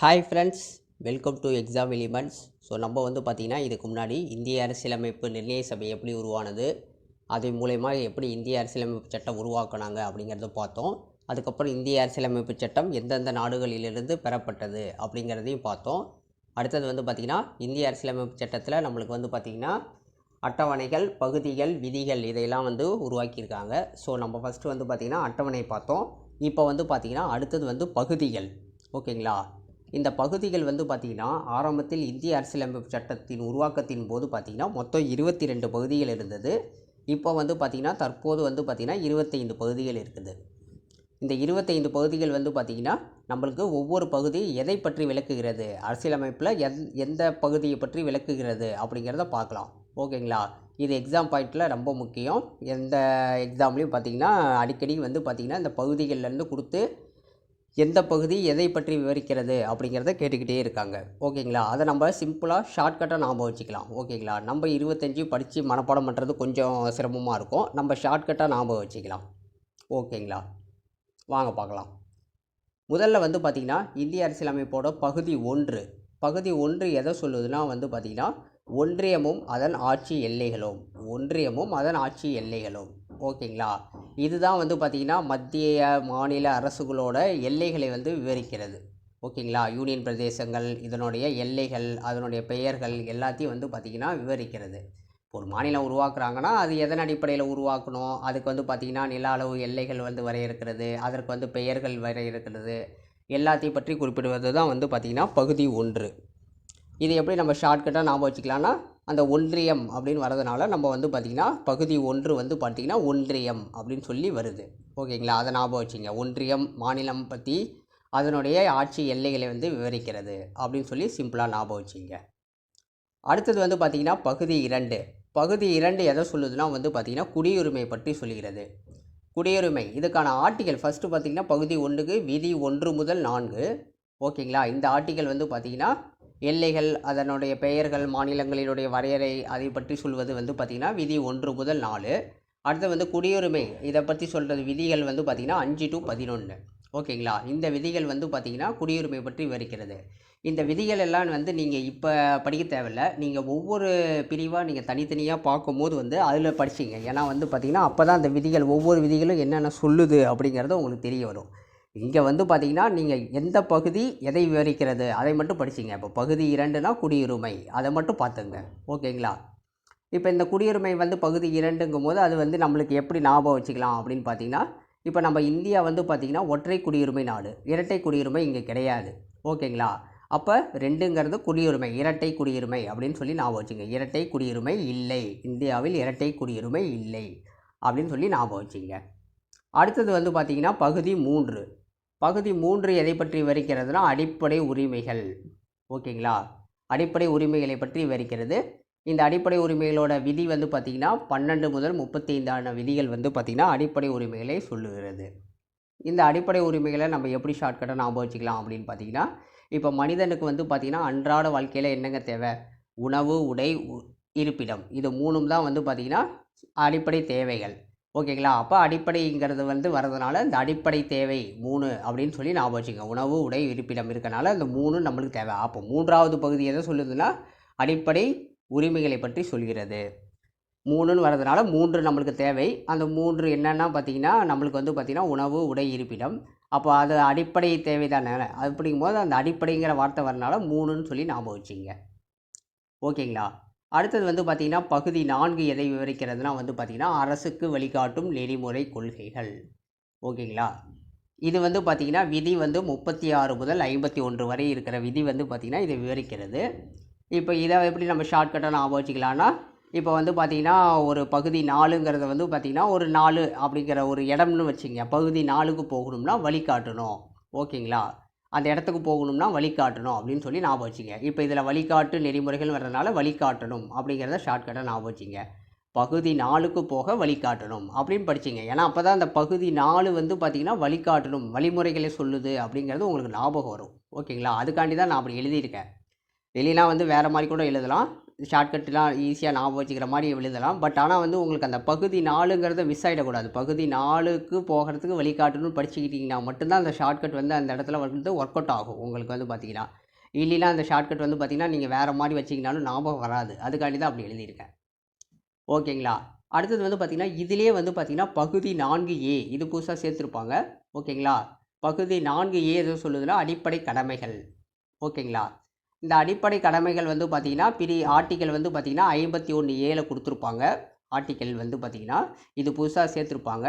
Hi friends, welcome to exam elements. So நம்ம பார்த்திங்கன்னா இதுக்கு முன்னாடி இந்திய அரசியலமைப்பு நிர்ணய சபை எப்படி உருவானது, அது மூலயமா எப்படி இந்திய அரசியலமைப்பு சட்டம் உருவாக்குனாங்க அப்படிங்கிறத பார்த்தோம். அதுக்கப்புறம் இந்திய அரசியலமைப்பு சட்டம் எந்தெந்த நாடுகளிலிருந்து பெறப்பட்டது அப்படிங்கிறதையும் பார்த்தோம். அடுத்தது பார்த்திங்கன்னா இந்திய அரசியலமைப்பு சட்டத்தில் நம்மளுக்கு பார்த்திங்கன்னா அட்டவணைகள், பகுதிகள், விதிகள் இதையெல்லாம் உருவாக்கியிருக்காங்க. ஸோ நம்ம ஃபஸ்ட்டு பார்த்திங்கன்னா அட்டவணை பார்த்தோம். இப்போ பார்த்திங்கன்னா அடுத்தது பகுதிகள். ஓகேங்களா? இந்த பகுதிகள் பார்த்திங்கன்னா ஆரம்பத்தில் இந்திய அரசியலமைப்பு சட்டத்தின் உருவாக்கத்தின் போது பார்த்திங்கன்னா மொத்தம் 22 பகுதிகள் இருந்தது. இப்போ பார்த்திங்கன்னா தற்போது பார்த்திங்கன்னா 25 பகுதிகள் இருக்குது. இந்த 25 பகுதிகள் பார்த்திங்கன்னா நம்மளுக்கு ஒவ்வொரு பகுதி எதை பற்றி விளக்குகிறது, அரசியலமைப்பில் எந்த பகுதியை பற்றி விளக்குகிறது அப்படிங்கிறத பார்க்கலாம். ஓகேங்களா? இது எக்ஸாம் பாயிண்டில் ரொம்ப முக்கியம். எந்த எக்ஸாம்லேயும் பார்த்திங்கன்னா அடிக்கடி பார்த்திங்கன்னா இந்த பகுதிகள்லேருந்து கொடுத்து எந்த பகுதி எதை பற்றி விவரிக்கிறது அப்படிங்கிறத கேட்டுக்கிட்டே இருக்காங்க. ஓகேங்களா? அதை நம்ம சிம்பிளாக ஷார்ட்கட்டாக ஞாபகம் வச்சுக்கலாம். ஓகேங்களா? நம்ம 25 படித்து மனப்பாடம் பண்ணுறது கொஞ்சம் சிரமமாக இருக்கும். நம்ம ஷார்ட்கட்டாக ஞாபகம் வச்சுக்கலாம். ஓகேங்களா? வாங்க பார்க்கலாம். முதல்ல பார்த்திங்கன்னா இந்திய அரசியலமைப்போட பகுதி 1. பகுதி 1 எதை சொல்லுதுன்னா பார்த்திங்கன்னா ஒன்றியமும் அதன் ஆட்சி எல்லைகளும். ஒன்றியமும் அதன் ஆட்சி எல்லைகளும். ஓகேங்களா? இதுதான் பார்த்திங்கன்னா மத்திய மாநில அரசுகளோட எல்லைகளை விவரிக்கிறது. ஓகேங்களா? யூனியன் பிரதேசங்கள், இதனுடைய எல்லைகள், அதனுடைய பெயர்கள் எல்லாத்தையும் பார்த்திங்கன்னா விவரிக்கிறது. ஒரு மாநிலம் உருவாக்குறாங்கன்னா அது எதன் அடிப்படையில் உருவாக்கணும், அதுக்கு பார்த்திங்கன்னா நில அளவு எல்லைகள் வரையறுக்கிறது, அதற்கு பெயர்கள் வரையறுக்கிறது, எல்லாத்தையும் பற்றி குறிப்பிடுவது தான் பார்த்திங்கன்னா பகுதி 1. இது எப்படி நம்ம ஷார்ட்கட்டாக ஞாபகம் வச்சுக்கலாம்னா, அந்த ஒன்றியம் அப்படின்னு வரதுனால நம்ம பார்த்திங்கன்னா பகுதி 1 பார்த்திங்கன்னா ஒன்றியம் அப்படின்னு சொல்லி வருது. ஓகேங்களா? அதை ஞாபகம் வச்சுங்க. ஒன்றியம் மாநிலம் பற்றி அதனுடைய ஆட்சி எல்லைகளை விவரிக்கிறது அப்படின்னு சொல்லி சிம்பிளாக ஞாபகம் வச்சுங்க. அடுத்தது பார்த்திங்கன்னா பகுதி 2. பகுதி 2 எதை சொல்லுதுன்னா பார்த்திங்கன்னா குடியுரிமை பற்றி சொல்கிறது. குடியுரிமை இதுக்கான ஆர்டிகல் ஃபஸ்ட்டு பார்த்திங்கன்னா பகுதி 1க்கு விதி 1 முதல் 4. ஓகேங்களா? இந்த ஆர்டிகல் பார்த்திங்கன்னா எல்லைகள், அதனுடைய பெயர்கள், மாநிலங்களினுடைய வரையறை அதை பற்றி சொல்வது பார்த்திங்கன்னா விதி 1 முதல் 4. அடுத்து குடியுரிமை இதை பற்றி சொல்கிறது விதிகள் பார்த்திங்கன்னா 5 to 11. ஓகேங்களா? இந்த விதிகள் பார்த்திங்கன்னா குடியுரிமை பற்றி விவரிக்கிறது. இந்த விதிகள் எல்லாம் நீங்கள் இப்போ படிக்க தேவையில்லை. நீங்கள் ஒவ்வொரு பிரிவாக நீங்கள் தனித்தனியாக பார்க்கும்போது அதில் படிச்சிங்க. ஏன்னா பார்த்திங்கன்னா அப்போ தான் அந்த விதிகள் ஒவ்வொரு விதிகளும் என்னென்ன சொல்லுது அப்படிங்கிறது உங்களுக்கு தெரிய வரும். இங்கே பார்த்திங்கன்னா நீங்கள் எந்த பகுதி எதை விவரிக்கிறது அதை மட்டும் படிச்சிங்க. இப்போ பகுதி 2னா குடியுரிமை, அதை மட்டும் பார்த்துங்க. ஓகேங்களா? இப்போ இந்த குடியுரிமை பகுதி 2ங்கும் போது அது நம்மளுக்கு எப்படி ஞாபகம் வச்சுக்கலாம் அப்படின்னு பார்த்திங்கன்னா, இப்போ நம்ம இந்தியா பார்த்திங்கன்னா ஒற்றை குடியுரிமை நாடு, இரட்டை குடியுரிமை இங்கே கிடையாது. ஓகேங்களா? அப்போ 2ங்கிறது குடியுரிமை, இரட்டை குடியுரிமை அப்படின்னு சொல்லி ஞாபகம் வச்சுங்க. இரட்டை குடியுரிமை இல்லை, இந்தியாவில் இரட்டை குடியுரிமை இல்லை அப்படின்னு சொல்லி ஞாபகம் வச்சுங்க. அடுத்தது பார்த்திங்கன்னா பகுதி 3. பகுதி 3 எதை பற்றி விவரிக்கிறதுனா அடிப்படை உரிமைகள். ஓகேங்களா? அடிப்படை உரிமைகளை பற்றி விவரிக்கிறது. இந்த அடிப்படை உரிமைகளோட விதி பார்த்திங்கன்னா 12 முதல் 35 விதிகள் பார்த்திங்கன்னா அடிப்படை உரிமைகளை சொல்லுகிறது. இந்த அடிப்படை உரிமைகளை நம்ம எப்படி ஷார்ட்கட்டாக ஞாபகம் வச்சுக்கலாம் அப்படின்னு பார்த்திங்கன்னா, இப்போ மனிதனுக்கு பார்த்திங்கன்னா அன்றாட வாழ்க்கையில் என்னங்க தேவை? உணவு, உடை, இருப்பிடம். இது 3ம் தான் பார்த்திங்கன்னா அடிப்படை தேவைகள். ஓகேங்களா? அப்போ அடிப்படைங்கிறது வரதுனால இந்த அடிப்படை தேவை 3 அப்படின்னு சொல்லி ஞாபகம் வச்சுங்க. உணவு, உடை, இருப்பிடம் இருக்கனால இந்த 3 நம்மளுக்கு தேவை. அப்போ 3வது பகுதி எதை சொல்லுதுன்னா அடிப்படை உரிமைகளை பற்றி சொல்கிறது. 3ன்னு வரதுனால 3 நம்மளுக்கு தேவை. அந்த 3 என்னென்னா பார்த்திங்கன்னா நம்மளுக்கு பார்த்திங்கன்னா உணவு, உடை, இருப்பிடம். அப்போ அது அடிப்படை தேவை தானே. அப்படிங்கும்போது அந்த அடிப்படைங்கிற வார்த்தை வரனால 3ன்னு சொல்லி ஞாபகம் வச்சுங்க. ஓகேங்களா? அடுத்தது பார்த்திங்கன்னா பகுதி 4 எதை விவரிக்கிறதுனா பார்த்திங்கன்னா அரசுக்கு வழிகாட்டும் நெறிமுறை கொள்கைகள். ஓகேங்களா? இது பார்த்திங்கன்னா விதி 36 முதல் 51 வரை இருக்கிற விதி பார்த்திங்கன்னா இதை விவரிக்கிறது. இப்போ இதை எப்படி நம்ம ஷார்ட்கட்டாக ஞாபகம் வச்சுக்கலாம்னா, இப்போ பார்த்திங்கன்னா ஒரு பகுதி 4ங்கிறத பார்த்திங்கன்னா ஒரு 4 அப்படிங்கிற ஒரு இடம்னு வச்சுங்க. பகுதி 4க்கு போகணும்னா வழிகாட்டணும். ஓகேங்களா? அந்த இடத்துக்கு போகணும்னா வழிகாட்டணும் அப்படின்னு சொல்லி ஞாபகம் வச்சுங்க. இப்போ இதில் வழிகாட்டு நெறிமுறைகள் வர்றதுனால வழிகாட்டணும் அப்படிங்கிறத ஷார்ட்கட்டாக ஞாபகம் வச்சுங்க. பகுதி 4க்கு போக வழிகாட்டணும் அப்படின்னு படிச்சிங்க. ஏன்னா அப்போ தான் அந்த பகுதி 4 பார்த்திங்கன்னா வழிகாட்டணும், வழிமுறைகளை சொல்லுது அப்படிங்கிறது உங்களுக்கு ஞாபகம் வரும். ஓகேங்களா? அதுக்காண்டி தான் நான் அப்படி எழுதியிருக்கேன். இல்லைனா வேறு மாதிரி கூட எழுதலாம். ஷார்ட்கட்லாம் ஈஸியாக ஞாபகம் வச்சுக்கிற மாதிரி எழுதலாம். பட் ஆனால் வந்து உங்களுக்கு அந்த பகுதி 4ங்கிறத மிஸ் ஆகிடக்கூடாது. பகுதி 4க்கு போகிறதுக்கு வழிகாட்டணும்னு படிச்சுக்கிட்டிங்கன்னா மட்டும்தான் அந்த ஷார்ட்கட் வந்து அந்த இடத்துல வந்து ஒர்க் அவுட் ஆகும் உங்களுக்கு வந்து பார்த்தீங்கன்னா. இல்லைனா அந்த ஷார்ட்கட் வந்து பார்த்தீங்கன்னா நீங்கள் வேறு மாதிரி வச்சிங்கனாலும் ஞாபகம் வராது. அதுக்காண்டி தான் அப்படி எழுதியிருக்கேன். ஓகேங்களா. அடுத்தது வந்து பார்த்தீங்கன்னா இதிலே வந்து பார்த்தீங்கன்னா பகுதி 4A இது புதுசாக சேர்த்துருப்பாங்க. ஓகேங்களா. பகுதி 4A எது சொல்லுதுன்னா அடிப்படை கடமைகள். ஓகேங்களா. இந்த அடிப்படை கடமைகள் வந்து பார்த்தீங்கன்னா ஆர்டிக்கல் வந்து பார்த்தீங்கன்னா 51A கொடுத்துருப்பாங்க. ஆர்டிக்கல் வந்து பார்த்தீங்கன்னா இது புதுசாக சேர்த்துருப்பாங்க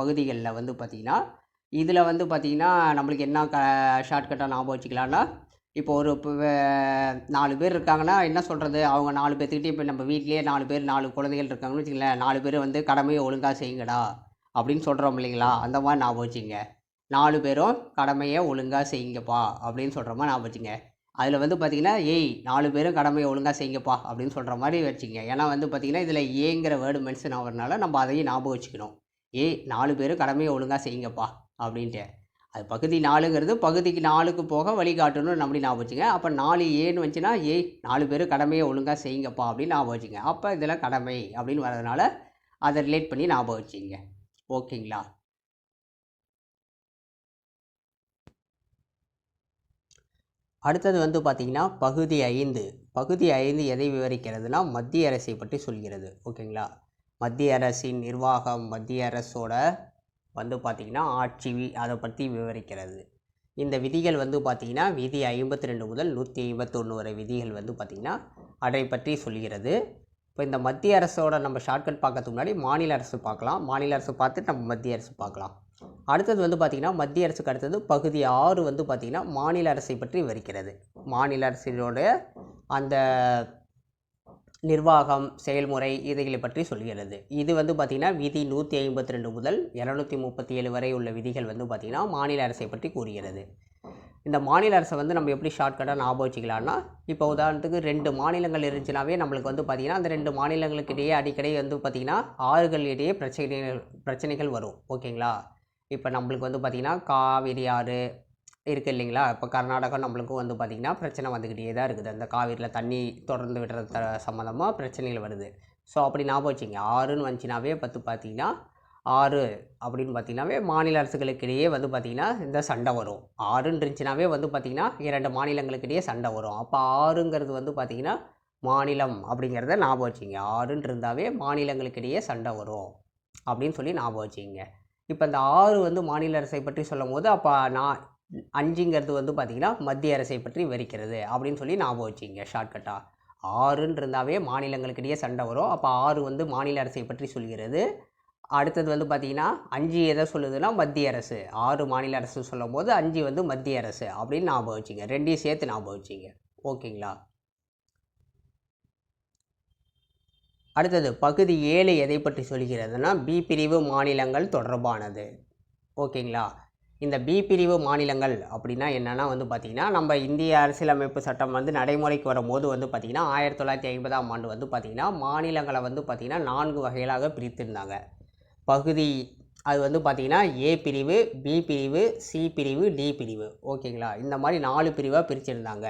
பகுதிகளில் வந்து பார்த்தீங்கன்னா. இதில் வந்து பார்த்தீங்கன்னா நம்மளுக்கு என்ன ஷார்ட்கட்டாக ஞாபகம் வச்சுக்கலான்னா, இப்போ ஒரு 4 பேர் இருக்காங்கன்னா என்ன சொல்கிறது, அவங்க 4 பேர்த்துக்கிட்டே இப்போ நம்ம வீட்டிலேயே 4 பேர் 4 குழந்தைகள் இருக்காங்கன்னு வச்சுங்களேன், 4 பேர் வந்து கடமையை ஒழுங்காக செய்யுங்கடா அப்படின்னு சொல்கிறோம் இல்லைங்களா. அந்த மாதிரி ஞாபகம் வச்சுங்க. 4 பேரும் கடமையை ஒழுங்காக செய்யுங்கப்பா அப்படின்னு சொல்கிற மாதிரி ஞாபகம் வச்சுங்க. அதில் வந்து பார்த்தீங்கன்னா 4 பேரும் கடமையை ஒழுங்காக செய்யுங்கப்பா அப்படின்னு சொல்கிற மாதிரி வச்சுங்க. ஏன்னா வந்து பார்த்தீங்கன்னா இதில் ஏங்கிற வேர்டு மென்ஷன் ஆகிறதுனால நம்ம அதையும் ஞாபகம் வச்சுக்கணும். 4 பேரும் கடமையை ஒழுங்காக செய்யுங்கப்பா அப்படின்ட்டு. அது பகுதி 4ங்கிறது பகுதிக்கு 4க்கு போக வழிகாட்டணும்னு நம்மளே ஞாபகம் வச்சுங்க. அப்போ 4Aன்னு வந்துச்சுன்னா 4 பேரும் கடமையை ஒழுங்காக செய்யுங்கப்பா அப்படின்னு ஞாபகம் வச்சுங்க. அப்போ இதில் கடமை அப்படின்னு வர்றதுனால அதை ரிலேட் பண்ணி ஞாபகம் வச்சுங்க. ஓகேங்களா. அடுத்தது வந்து பார்த்திங்கன்னா பகுதி 5. பகுதி 5 எதை விவரிக்கிறதுனா மத்திய அரசை பற்றி சொல்கிறது. ஓகேங்களா. மத்திய அரசின் நிர்வாகம், மத்திய அரசோட வந்து பார்த்திங்கன்னா ஆட்சி அதை பற்றி விவரிக்கிறது. இந்த விதிகள் வந்து பார்த்திங்கன்னா விதி 52 முதல் 151 வரை விதிகள் வந்து பார்த்திங்கன்னா அதை பற்றி சொல்கிறது. இப்போ இந்த மத்திய அரசோட நம்ம ஷார்ட்கட் பார்க்கறதுக்கு முன்னாடி மாநில அரசு பார்க்கலாம். மாநில அரசு பார்த்துட்டு நம்ம மத்திய அரசு பார்க்கலாம். அடுத்தது வந்து பார்த்திங்கன்னா மத்திய அரசுக்கு அடுத்தது பகுதி 6 வந்து பார்த்திங்கன்னா மாநில அரசை பற்றி விவரிக்கிறது. மாநில அரசினுடைய அந்த நிர்வாகம், செயல்முறை இதைகளை பற்றி சொல்கிறது. இது வந்து பார்த்திங்கன்னா விதி 152 முதல் 237 வரை உள்ள விதிகள் வந்து பார்த்திங்கன்னா மாநில அரசை பற்றி கூறுகிறது. இந்த மாநில அரசை வந்து நம்ம எப்படி ஷார்ட்கட்டாக ஞாபகம் வச்சுக்கலாம்னா, இப்போ உதாரணத்துக்கு 2 மாநிலங்கள் இருந்துச்சுனாவே நம்மளுக்கு வந்து பார்த்திங்கன்னா அந்த 2 மாநிலங்களுக்கு இடையே அடிக்கடி வந்து பார்த்திங்கன்னா ஆறுகள் இடையே பிரச்சனைகள் வரும். ஓகேங்களா. இப்போ நம்மளுக்கு வந்து பார்த்திங்கன்னா காவிரி ஆறு இருக்குது இல்லைங்களா. இப்போ கர்நாடகா நம்மளுக்கும் வந்து பார்த்திங்கன்னா பிரச்சனை வந்துக்கிட்டே தான் இருக்குது. அந்த காவிரியில் தண்ணி தொடர்ந்து விடுறது சம்மந்தமாக பிரச்சனைகள் வருது. ஸோ அப்படி ஞாபகம் வச்சுங்க. ஆறுன்னு வந்துச்சுனாவே பார்த்திங்கன்னா ஆறு அப்படின்னு பார்த்திங்கனாவே மாநில அரசுகளுக்கு இடையே வந்து பார்த்திங்கன்னா இந்த சண்டை வரும். ஆறுன்னு இருந்துச்சுனாவே வந்து பார்த்திங்கன்னா 2 மாநிலங்களுக்கு இடையே சண்டை வரும். அப்போ ஆறுங்கிறது வந்து பார்த்திங்கன்னா மாநிலம் அப்படிங்கிறத ஞாபகம் வச்சுங்க. ஆறுன்னு இருந்தாவே மாநிலங்களுக்கு இடையே சண்டை வரும் அப்படின்னு சொல்லி ஞாபகம் வச்சுங்க. இப்போ இந்த 6 வந்து மாநில அரசை பற்றி சொல்லும் போது அப்போ 5ங்கிறது வந்து பார்த்திங்கன்னா மத்திய அரசை பற்றி விவரிக்கிறது அப்படின்னு சொல்லி ஞாபகம் வச்சுங்க ஷார்ட்கட்டாக. 6ன்னு இருந்தாவே மாநிலங்களுக்கு இடையே சண்டை வரும். அப்போ 6 வந்து மாநில அரசை பற்றி சொல்கிறது. அடுத்தது வந்து பார்த்திங்கன்னா 5 எதை சொல்லுதுன்னா மத்திய அரசு. 6 மாநில அரசு சொல்லும் போது 5 வந்து மத்திய அரசு அப்படின்னு ஞாபகம் வச்சுங்க. 2ஐயும் சேர்த்து ஞாபகம் வச்சுங்க. ஓகேங்களா. அடுத்தது பகுதி 7 எதை பற்றி சொல்கிறதுனா பி பிரிவு மாநிலங்கள் தொடர்பானது. ஓகேங்களா. இந்த பி பிரிவு மாநிலங்கள் அப்படின்னா என்னென்னா வந்து பார்த்திங்கன்னா நம்ம இந்திய அரசியலமைப்பு சட்டம் வந்து நடைமுறைக்கு வரும்போது வந்து பார்த்திங்கன்னா 1950ஆம் ஆண்டு வந்து பார்த்திங்கன்னா மாநிலங்களை வந்து பார்த்திங்கன்னா 4 வகைகளாக பிரித்திருந்தாங்க. பகுதி அது வந்து பார்த்திங்கன்னா ஏ பிரிவு, பி பிரிவு, சி பிரிவு, டி பிரிவு. ஓகேங்களா. இந்த மாதிரி 4 பிரிவாக பிரிச்சிருந்தாங்க.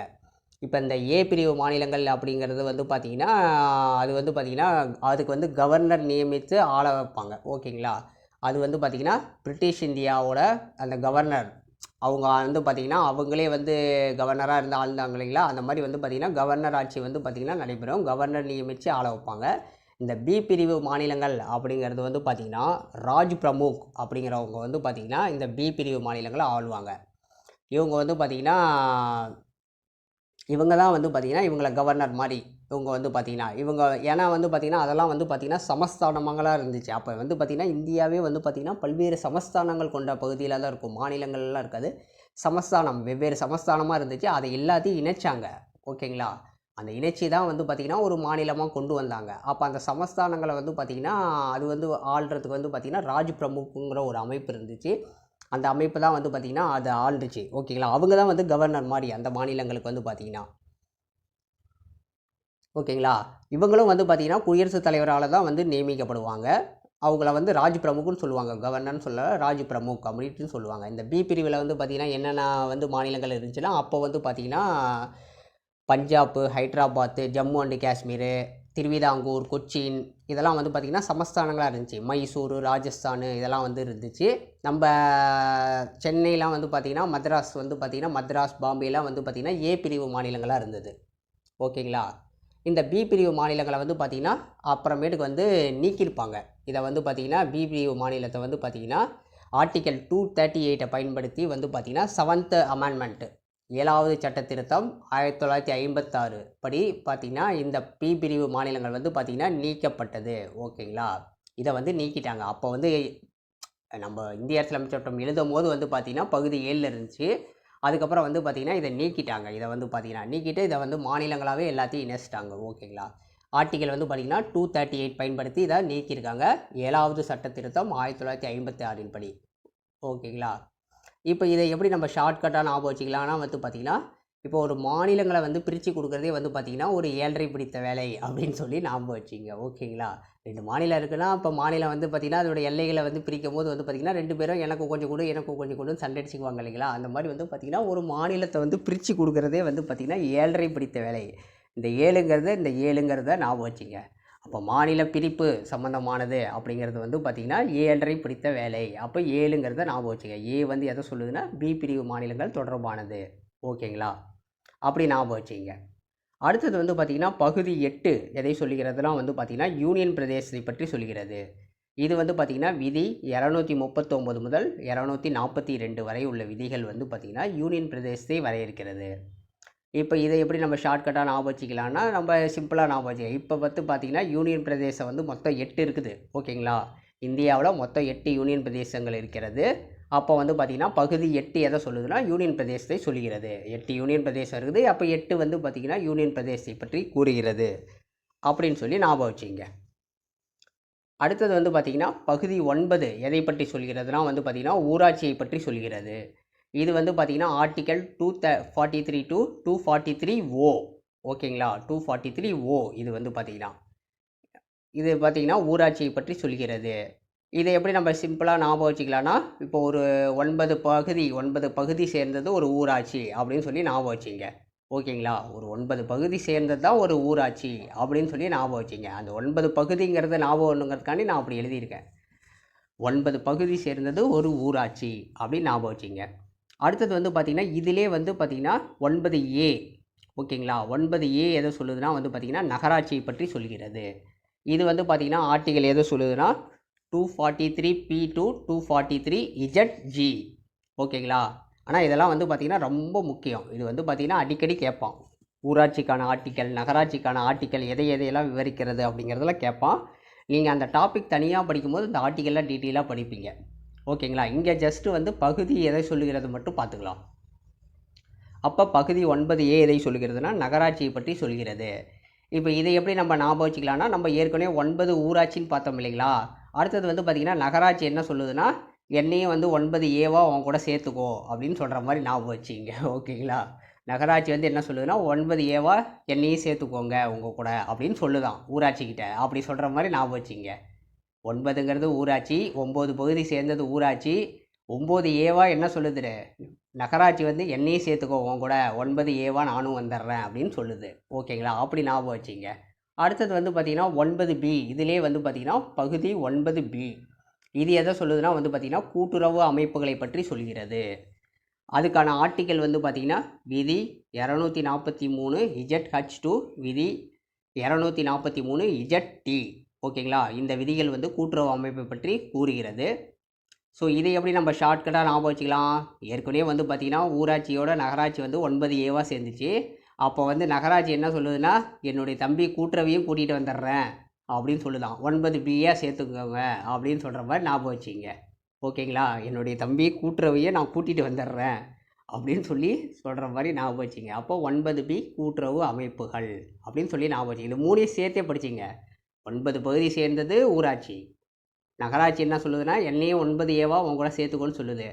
இப்போ இந்த ஏ பிரிவு மாநிலங்கள் அப்படிங்கிறது வந்து பார்த்திங்கன்னா அது வந்து பார்த்திங்கன்னா அதுக்கு வந்து கவர்னர் நியமித்து ஆள வைப்பாங்க. ஓகேங்களா. அது வந்து பார்த்திங்கன்னா பிரிட்டிஷ் இந்தியாவோட அந்த கவர்னர் அவங்க வந்து பார்த்திங்கன்னா அவங்களே வந்து கவர்னராக இருந்து ஆழ்ந்தாங்க இல்லைங்களா. அந்த மாதிரி வந்து பார்த்திங்கன்னா கவர்னர் ஆட்சி வந்து பார்த்திங்கன்னா நடைபெறும். கவர்னர் நியமித்து ஆள வைப்பாங்க. இந்த பி பிரிவு மாநிலங்கள் அப்படிங்கிறது வந்து பார்த்திங்கன்னா ராஜ் பிரமுக் அப்படிங்கிறவங்க வந்து பார்த்திங்கன்னா இந்த பி பிரிவு மாநிலங்களை ஆளுவாங்க. இவங்க வந்து பார்த்திங்கன்னா இவங்க தான் வந்து பார்த்திங்கன்னா இவங்கள கவர்னர் மாதிரி இவங்க வந்து பார்த்திங்கன்னா இவங்க ஏன்னா வந்து பார்த்திங்கன்னா அதெல்லாம் வந்து பார்த்திங்கன்னா சமஸ்தானங்களாக இருந்துச்சு. அப்போ வந்து பார்த்திங்கன்னா இந்தியாவே வந்து பார்த்திங்கன்னா பல்வேறு சமஸ்தானங்கள் கொண்ட பகுதியில் தான் இருக்கும். மாநிலங்கள்லாம் இருக்காது. சமஸ்தானம் வெவ்வேறு சமஸ்தானமாக இருந்துச்சு. அதை எல்லாத்தையும் இணைச்சாங்க. ஓகேங்களா. அந்த இணைச்சி தான் வந்து பார்த்திங்கன்னா ஒரு மாநிலமாக கொண்டு வந்தாங்க. அப்போ அந்த சமஸ்தானங்களை வந்து பார்த்திங்கன்னா அது வந்து ஆள்றதுக்கு வந்து பார்த்திங்கன்னா ராஜ் பிரமுக்குங்கிற ஒரு அமைப்பு இருந்துச்சு. அந்த அமைப்பு தான் வந்து பார்த்திங்கன்னா அது ஆள்ந்துச்சு. ஓகேங்களா. அவங்க தான் வந்து கவர்னர் மாதிரி அந்த மாநிலங்களுக்கு வந்து பார்த்திங்கன்னா. ஓகேங்களா. இவங்களும் வந்து பார்த்திங்கன்னா குடியரசுத் தலைவரால் தான் வந்து நியமிக்கப்படுவாங்க. அவங்கள வந்து ராஜ் பிரமுக்குன்னு சொல்லுவாங்க. கவர்னர்னு சொல்ல ராஜ் பிரமுக் அப்படின்னு சொல்லுவாங்க. இந்த பி பிரிவில் வந்து பார்த்திங்கன்னா என்னென்ன வந்து மாநிலங்கள் இருந்துச்சுன்னா அப்போ வந்து பார்த்திங்கன்னா பஞ்சாப், ஹைட்ராபாத்து, ஜம்மு அண்ட் காஷ்மீர், திருவிதாங்கூர், கொச்சின் இதெல்லாம் வந்து பார்த்திங்கன்னா சமஸ்தானங்களாக இருந்துச்சு. மைசூர், ராஜஸ்தான் இதெல்லாம் வந்து இருந்துச்சு. நம்ம சென்னைலாம் வந்து பார்த்திங்கன்னா மദ്രാஸ் வந்து பார்த்திங்கன்னா மദ്രാஸ், பாம்பேலாம் வந்து பார்த்திங்கன்னா ஏ பிரிவு மாநிலங்களாக இருந்தது. ஓகேங்களா. இந்த பி பிரிவு மாநிலங்களை வந்து பார்த்திங்கன்னா அப்புறமேட்டுக்கு வந்து நீக்கியிருப்பாங்க. இதை வந்து பார்த்திங்கன்னா பி பிரிவு மாநிலத்தை வந்து பார்த்திங்கன்னா ஆர்டிக்கல் 238 பயன்படுத்தி வந்து பார்த்திங்கன்னா 7th அமெண்ட்மெண்ட் 7வது சட்ட திருத்தம் 1956 படி பார்த்திங்கன்னா இந்த பி பிரிவு மாநிலங்கள் வந்து பார்த்திங்கன்னா நீக்கப்பட்டது. ஓகேங்களா. இதை வந்து நீக்கிட்டாங்க. அப்போ வந்து நம்ம இந்திய அரசியலமைப்பு சட்டம் எழுதும் போது வந்து பார்த்திங்கன்னா பகுதி 7ல் இருந்துச்சு. அதுக்கப்புறம் வந்து பார்த்திங்கன்னா இதை நீக்கிட்டாங்க. இதை வந்து பார்த்திங்கன்னா நீக்கிட்டு இதை வந்து மாநிலங்களாகவே எல்லாத்தையும் இணைச்சிட்டாங்க. ஓகேங்களா. ஆர்டிக்கல் வந்து பார்த்திங்கன்னா 238 பயன்படுத்தி இதை நீக்கியிருக்காங்க. 7வது சட்ட திருத்தம் 1956 படி. ஓகேங்களா. இப்போ இதை எப்படி நம்ம ஷார்ட்கட்டாக ஞாபகம் வச்சுக்கலாம்னா வந்து பார்த்திங்கன்னா இப்போ ஒரு மாநிலங்களை வந்து பிரித்து கொடுக்குறதே வந்து பார்த்திங்கன்னா ஒரு 7.5 பிடித்த வேலை அப்படின்னு சொல்லி ஞாபகம் வச்சுங்க. ஓகேங்களா. 2 மாநிலம் இருக்குன்னா இப்போ மாநிலம் வந்து பார்த்திங்கன்னா அதோட எல்லைகளை வந்து பிரிக்கும் போது வந்து பார்த்திங்கன்னா 2 பேரும் எனக்கு கொஞ்சம் கொடு எனக்கு கொஞ்சம் கொடுன்னு சண்டை அடிச்சுக்குவாங்க இல்லைங்களா. அந்த மாதிரி வந்து பார்த்திங்கன்னா ஒரு மாநிலத்தை வந்து பிரித்து கொடுக்குறதே வந்து பார்த்திங்கன்னா 7.5 பிடித்த வேலை. இந்த 7ங்கிறத ஞாபகம் வச்சுங்க. அப்போ மாநில பிரிப்பு சம்மந்தமானது அப்படிங்கிறது வந்து பார்த்திங்கன்னா 7.5 பிடித்த வேலை. அப்போ 7ங்கிறத ஞாபகம் வச்சுங்க. ஏ வந்து எதை சொல்லுதுன்னா பி பிரிவு மாநிலங்கள் தொடர்பானது. ஓகேங்களா. அப்படி ஞாபகம் வச்சுங்க. அடுத்தது வந்து பார்த்திங்கன்னா பகுதி 8 எதை சொல்லுகிறதுனா வந்து பார்த்திங்கன்னா யூனியன் பிரதேசத்தை பற்றி சொல்கிறது. இது வந்து பார்த்திங்கன்னா விதி 239 முதல் 242 வரை உள்ள விதிகள் வந்து பார்த்திங்கன்னா யூனியன் பிரதேசத்தை வரையறுக்கிறது. இப்போ இதை எப்படி நம்ம ஷார்ட்கட்டாக ஞாபகம் வச்சுக்கலாம்னா நம்ம சிம்பிளாக ஞாபகம் வச்சுக்கலாம். இப்போ பார்த்திங்கன்னா யூனியன் பிரதேசம் வந்து மொத்தம் 8 இருக்குது. ஓகேங்களா. இந்தியாவில் மொத்தம் 8 யூனியன் பிரதேசங்கள் இருக்கிறது. அப்போ வந்து பார்த்திங்கன்னா பகுதி 8 எதை சொல்லுதுன்னா யூனியன் பிரதேசத்தை சொல்கிறது. 8 யூனியன் பிரதேசம் இருக்குது. அப்போ 8 வந்து பார்த்திங்கன்னா யூனியன் பிரதேசத்தை பற்றி கூறுகிறது அப்படின்னு சொல்லி ஞாபகம் வச்சுங்க. அடுத்தது வந்து பார்த்திங்கன்னா பகுதி 9 எதை பற்றி சொல்கிறதுனா வந்து பார்த்திங்கன்னா ஊராட்சியை பற்றி சொல்கிறது. இது வந்து பார்த்திங்கன்னா ஆர்டிக்கல் 243 to 243O. ஓகேங்களா. 243O இது வந்து பார்த்திங்கன்னா ஊராட்சியை பற்றி சொல்கிறது. இதை எப்படி நம்ம சிம்பிளாக ஞாபகம் வச்சுக்கலாம்னா இப்போ ஒரு 9 பகுதி சேர்ந்தது ஒரு ஊராட்சி அப்படின்னு சொல்லி ஞாபகம் வச்சுங்க. ஓகேங்களா. ஒரு 9 பகுதி சேர்ந்தது தான் ஒரு ஊராட்சி அப்படின்னு சொல்லி ஞாபகம் வச்சுங்க. அந்த 9 பகுதிங்கிறத ஞாபகம் ஒன்றுங்கிறதுக்காண்டி நான் அப்படி எழுதியிருக்கேன். 9 பகுதி சேர்ந்தது ஒரு ஊராட்சி அப்படின்னு ஞாபகம் வச்சுங்க. அடுத்தது வந்து பார்த்திங்கன்னா இதிலே வந்து பார்த்திங்கன்னா 9A. ஓகேங்களா. 9A எதை சொல்லுதுன்னா வந்து பார்த்திங்கன்னா நகராட்சியை பற்றி சொல்கிறது. இது வந்து பார்த்திங்கன்னா ஆர்டிக்கல் எதை சொல்லுதுன்னா 243P to 243ZG. ஓகேங்களா. ஆனால் இதெல்லாம் வந்து பார்த்திங்கன்னா ரொம்ப முக்கியம். இது வந்து பார்த்திங்கன்னா அடிக்கடி கேட்பான். ஊராட்சிக்கான ஆர்டிக்கல், நகராட்சிக்கான ஆர்டிக்கல் எதையெல்லாம் விவரிக்கிறது அப்படிங்கிறதெல்லாம் கேட்பான். நீங்கள் அந்த டாபிக் தனியாக படிக்கும்போது இந்த ஆர்டிக்கல்லாம் டீட்டெயிலாக படிப்பீங்க. ஓகேங்களா. இங்கே ஜஸ்ட்டு வந்து பகுதி எதை சொல்லுகிறது மட்டும் பார்த்துக்கலாம். அப்போ பகுதி 9A எதை சொல்லுகிறதுனா நகராட்சியை பற்றி சொல்கிறது. இப்போ இதை எப்படி நம்ம ஞாபகம் வச்சுக்கலாம்னா நம்ம ஏற்கனவே 9 ஊராட்சின்னு பார்த்தோம் இல்லைங்களா. அடுத்தது வந்து பார்த்திங்கன்னா நகராட்சி என்ன சொல்லுதுன்னா என்னையும் வந்து 9Aவா அவன் கூட சேர்த்துக்கோ அப்படின்னு சொல்கிற மாதிரி ஞாபகம் வச்சுங்க. ஓகேங்களா. நகராட்சி வந்து என்ன சொல்லுதுன்னா 9Aவா என்னையும் சேர்த்துக்கோங்க உங்கள் கூட அப்படின்னு சொல்லுதான் ஊராட்சிக்கிட்ட. அப்படி சொல்கிற மாதிரி ஞாபகம் வச்சுங்க. 9ங்கிறது ஊராட்சி, 9 பகுதி சேர்ந்தது ஊராட்சி. 9Aவா என்ன சொல்லுது நகராட்சி வந்து என்னையும் சேர்த்துக்கோ உன் கூட 9Aவா நானும் வந்துடுறேன் அப்படின்னு சொல்லுது. ஓகேங்களா. அப்படி ஞாபகம் வச்சுங்க. அடுத்தது வந்து பார்த்திங்கன்னா 9B. இதிலே வந்து பார்த்திங்கன்னா பகுதி 9B இது எதை சொல்லுதுன்னா வந்து பார்த்திங்கன்னா கூட்டுறவு அமைப்புகளை பற்றி சொல்கிறது. அதுக்கான ஆர்டிக்கல் வந்து பார்த்திங்கன்னா விதி 243ZH2 விதி 243ZT. ஓகேங்களா. இந்த விதிகள் வந்து கூட்டுறவு அமைப்பை பற்றி கூறுகிறது. ஸோ இதை எப்படி நம்ம ஷார்ட்கட்டாக ஞாபகம் வச்சுக்கலாம். ஏற்கனவே வந்து பார்த்திங்கன்னா ஊராட்சியோட நகராட்சி வந்து 9Aவா சேர்ந்துச்சு. அப்போ வந்து நகராட்சி என்ன சொல்லுதுன்னா என்னுடைய தம்பி கூட்டுறவையும் கூட்டிகிட்டு வந்துடுறேன் அப்படின்னு சொல்லுதான். 9Bயாக சேர்த்துக்கோங்க அப்படின்னு சொல்கிற மாதிரி ஞாபகம் வச்சுங்க. ஓகேங்களா. என்னுடைய தம்பி கூட்டுறவையை நான் கூட்டிகிட்டு வந்துடுறேன் அப்படின்னு சொல்லி சொல்கிற மாதிரி ஞாபகம் வச்சுங்க. அப்போ 9B கூட்டுறவு அமைப்புகள் அப்படின்னு சொல்லி ஞாபகம் வச்சுங்க. இது 3 சேர்த்தே படிச்சிங்க. 9 பகுதி சேர்ந்தது ஊராட்சி. நகராட்சி என்ன சொல்லுதுன்னா என்னையும் 9Aவா உன் கூட சேர்த்துக்கோன்னு சொல்லுது.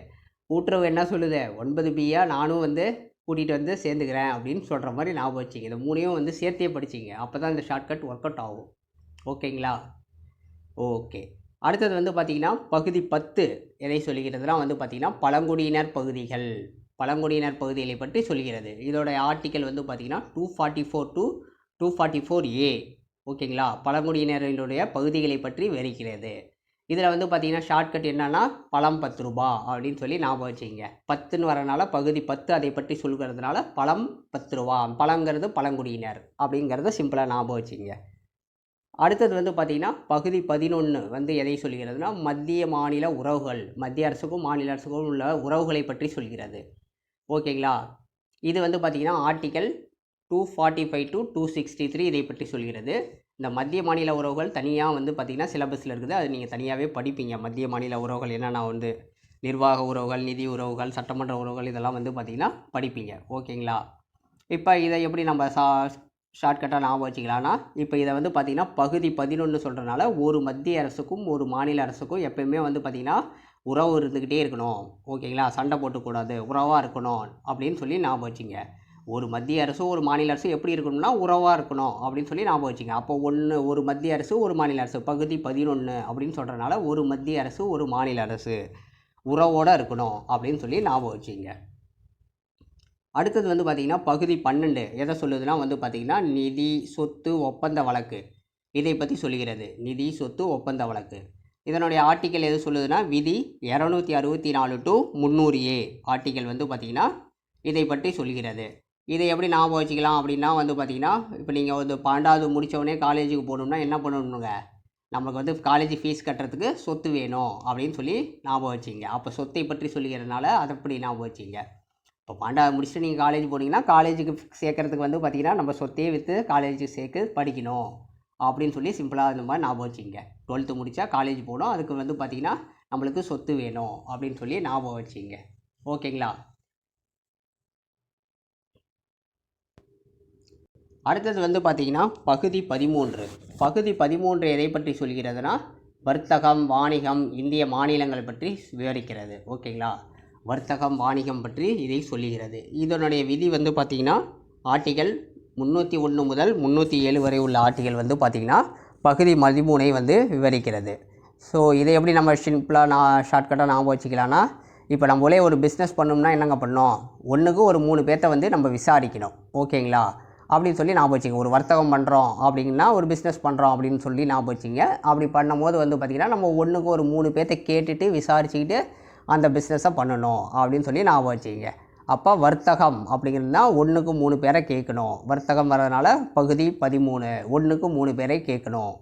கூட்டுறவு என்ன சொல்லுது 9Bயாக நானும் வந்து கூட்டிகிட்டு வந்து சேர்ந்துக்கிறேன் அப்படின்னு சொல்கிற மாதிரி ஞாபகம் வச்சிங்க. இந்த 3 வந்து சேர்த்தே படிச்சிங்க. அப்போ தான் இந்த ஷார்ட்கட் ஒர்க் அவுட் ஆகும். ஓகேங்களா. ஓகே. அடுத்தது வந்து பார்த்திங்கன்னா பகுதி 10 எதை சொல்லுகிறதுனா வந்து பார்த்திங்கன்னா பழங்குடியினர் பகுதிகள். பழங்குடியினர் பகுதிகளை பற்றி சொல்கிறது. இதோட ஆர்டிக்கல் வந்து பார்த்திங்கன்னா 244 to 244A. ஓகேங்களா, பழங்குடியினர்களுடைய பகுதிகளை பற்றி விவரிக்கிறது. இதில் வந்து பார்த்திங்கன்னா ஷார்ட்கட் என்னென்னா பழம் 10 ரூபா அப்படின்னு சொல்லி ஞாபகம் வச்சுங்க. 10ன்னு வரனால பகுதி 10 அதை பற்றி சொல்கிறதுனால பழம் 10 ரூபா. பழங்கிறது பழங்குடியினர் அப்படிங்கிறத சிம்பிளாக ஞாபகம் வச்சுங்க. அடுத்தது வந்து பார்த்திங்கன்னா பகுதி 11 வந்து எதை சொல்கிறதுனா மத்திய மாநில உறவுகள். மத்திய அரசுக்கும் மாநில அரசுக்கும் உள்ள உறவுகளை பற்றி சொல்கிறது. ஓகேங்களா, இது வந்து பார்த்திங்கன்னா ஆர்டிக்கல் 245 to 263 இதை பற்றி சொல்கிறது. இந்த மத்திய மாநில உறவுகள் தனியாக வந்து பார்த்திங்கன்னா சிலபஸில் இருக்குது. அது நீங்கள் தனியாகவே படிப்பீங்க. மத்திய மாநில உறவுகள் என்னென்னா வந்து நிர்வாக உறவுகள், நிதி உறவுகள், சட்டமன்ற உறவுகள் இதெல்லாம் வந்து பார்த்திங்கன்னா படிப்பீங்க. ஓகேங்களா, இப்போ இதை எப்படி நம்ம ஷார்ட்கட்டாக ஞாபகம் வச்சுக்கலாம்னா, இப்போ இதை வந்து பார்த்திங்கன்னா பகுதி 11 சொல்கிறனால ஒரு மத்திய அரசுக்கும் ஒரு மாநில அரசுக்கும் எப்பயுமே வந்து பார்த்திங்கன்னா உறவு இருந்துக்கிட்டே இருக்கணும். ஓகேங்களா, சண்டை போட்டுக்கூடாது, உறவாக இருக்கணும் அப்படின்னு சொல்லி ஞாபகம் வச்சுங்க. ஒரு மத்திய அரசும் ஒரு மாநில அரசும் எப்படி இருக்கணும்னா உறவாக இருக்கணும் அப்படின்னு சொல்லி ஞாபகம் வச்சுங்க. அப்போ ஒரு மத்திய அரசு ஒரு மாநில அரசு பகுதி 11 அப்படின்னு சொல்கிறனால ஒரு மத்திய அரசு ஒரு மாநில அரசு உறவோடு இருக்கணும் அப்படின்னு சொல்லி ஞாபகம் வச்சுங்க. அடுத்தது வந்து பார்த்திங்கன்னா பகுதி 12 எதை சொல்லுதுன்னா வந்து பார்த்திங்கன்னா நிதி சொத்து ஒப்பந்த வழக்கு இதை பற்றி சொல்கிறது. நிதி சொத்து ஒப்பந்த வழக்கு இதனுடைய ஆர்டிக்கல் எது சொல்லுதுன்னா விதி 264 to 300A ஆர்டிக்கல் வந்து பார்த்திங்கன்னா இதை பற்றி சொல்கிறது. இதை எப்படி ஞாபகம் வச்சுக்கலாம் அப்படின்னா வந்து பார்த்திங்கன்னா இப்போ நீங்கள் வந்து 12வது முடித்தவொடனே காலேஜுக்கு போகணும்னா என்ன பண்ணணுங்க, நமக்கு வந்து காலேஜ் ஃபீஸ் கட்டுறதுக்கு சொத்து வேணும் அப்படின்னு சொல்லி ஞாபகம் வச்சிங்க. அப்போ சொத்தை பற்றி சொல்லிக்கிறதுனால அதை அப்படி ஞாபகம் வச்சிங்க. இப்போ 12வது முடிச்சுட்டு நீங்கள் காலேஜ் போனீங்கன்னா காலேஜுக்கு சேர்க்கறதுக்கு வந்து பார்த்திங்கன்னா நம்ம சொத்தையே விற்று காலேஜுக்கு சேர்க்க படிக்கணும் அப்படின்னு சொல்லி சிம்பிளாக இந்த மாதிரி ஞாபகம் வச்சிங்க. 12th முடித்தா காலேஜ் போகணும், அதுக்கு வந்து பார்த்திங்கன்னா நம்மளுக்கு சொத்து வேணும் அப்படின்னு சொல்லி ஞாபகம் வச்சிங்க. ஓகேங்களா, அடுத்தது வந்து பார்த்திங்கன்னா பகுதி 13. பகுதி 13 எதை பற்றி சொல்கிறதுனா வர்த்தகம் வாணிகம் இந்திய மாநிலங்கள் பற்றி விவரிக்கிறது. ஓகேங்களா, வர்த்தகம் வாணிகம் பற்றி இதை சொல்லுகிறது. இதனுடைய விதி வந்து பார்த்திங்கன்னா ஆர்டிக்கல் 301 முதல் 307 வரை உள்ள ஆர்டிக்கல் வந்து பார்த்திங்கன்னா பகுதி 13 வந்து விவரிக்கிறது. ஸோ இதை எப்படி நம்ம சிம்பிளாக ஷார்ட்கட்டாக ஞாபகம் வச்சுக்கலாம்னா, இப்போ நம்மளே ஒரு பிஸ்னஸ் பண்ணோம்னா என்னங்க பண்ணோம், ஒன்றுக்கு ஒரு 3 பேர்த்த வந்து நம்ம விசாரிக்கணும். ஓகேங்களா, அப்படின்னு சொல்லி ஞாபகம் வச்சுங்க. ஒரு வர்த்தகம் பண்ணுறோம் அப்படின்னா ஒரு பிஸ்னஸ் பண்ணுறோம் அப்படின்னு சொல்லி ஞாபகம் வச்சுங்க. அப்படி பண்ணும்போது வந்து பார்த்திங்கன்னா நம்ம ஒன்றுக்கு ஒரு 3 பேர்த்த கேட்டுட்டு விசாரிச்சுக்கிட்டு அந்த பிஸ்னஸை பண்ணணும் அப்படின்னு சொல்லி ஞாபகம் வச்சுங்க. அப்போ வர்த்தகம் அப்படிங்கிறதுனா ஒன்றுக்கு 3 பேரை கேட்கணும். வர்த்தகம் வர்றதுனால பகுதி 13 ஒன்றுக்கு 3 பேரை கேட்கணும்